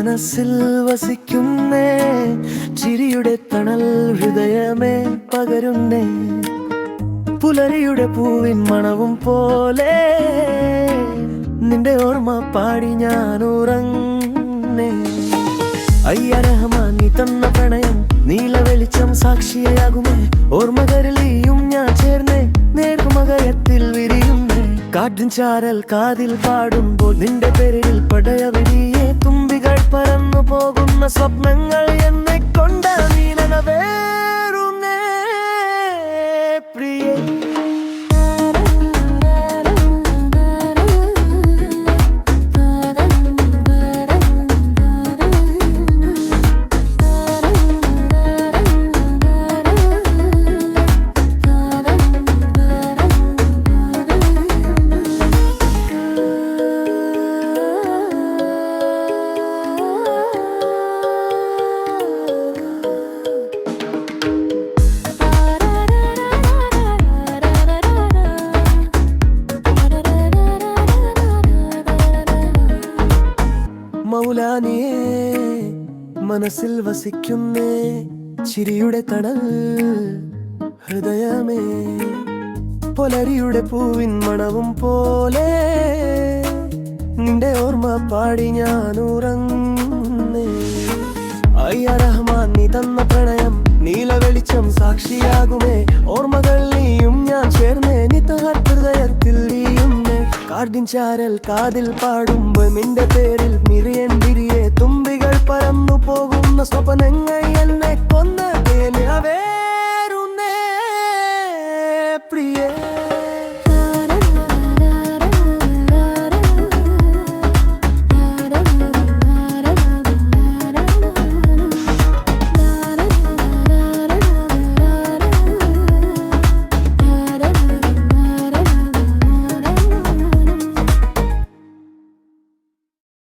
മനസ്സിൽ വസിക്കുന്നേ, ചിരിയുടെ തണൽ ഹൃദയമേ പകരുന്നേ, പുലരിയുടെ പൂവിൻ മണവും പോലെ നിന്റെ ഓർമ്മ പാടി ഞാൻ ഉറങ്ങുന്നേ. അയ്യ റഹ്മാൻ, നീ തന്ന പ്രണയം നീല വെളിച്ചം സാക്ഷിയാകുമേ, ഓർമ്മകരിലെയും ഞാൻ ചേർന്നേ, നേർമകയത്തിൽ വിരിയുന്നേ. കാറ്റിൻ ചാരൽ കാതിൽ പാടുമ്പോൾ നിന്റെ പേരിൽ പടയവിരിയെ, തുമ്പികൾ പറന്നു പോകുന്ന സ്വപ്നങ്ങൾ എന്നെ കൊണ്ട നീനവേറുന്നേ പ്രിയേ. മൗലാനിയേ, മനസ്സിൽ വസിക്കുന്നേ, ചിരിയുടെ തണൽ ഹൃദയമേ, പുലരിയുടെ പൂവിൻ മണവും പോലെ നിന്റെ ഓർമ്മ പാടി ഞാൻ ഉറങ്ങുന്നേ. അയ്യ റഹ്മാൻ, നീ തന്ന പ്രണയം നീല വെളിച്ചം സാക്ഷിയാകുമേ, ഓർമ്മകൾ നീയും ഞാൻ ചേർന്നേ, നിത്തഹർ ഹൃദയത്തിൽ നീയുന്നേ. കാർഡിൻ ചാരൽ കാതിൽ പാടുമ്പോൾ നിന്റെ പേരിൽ മിറിയൻ വിരിയെ, തുമ്പികൾ പറന്നു പോകുന്ന സ്വപ്നങ്ങൾ എന്നെ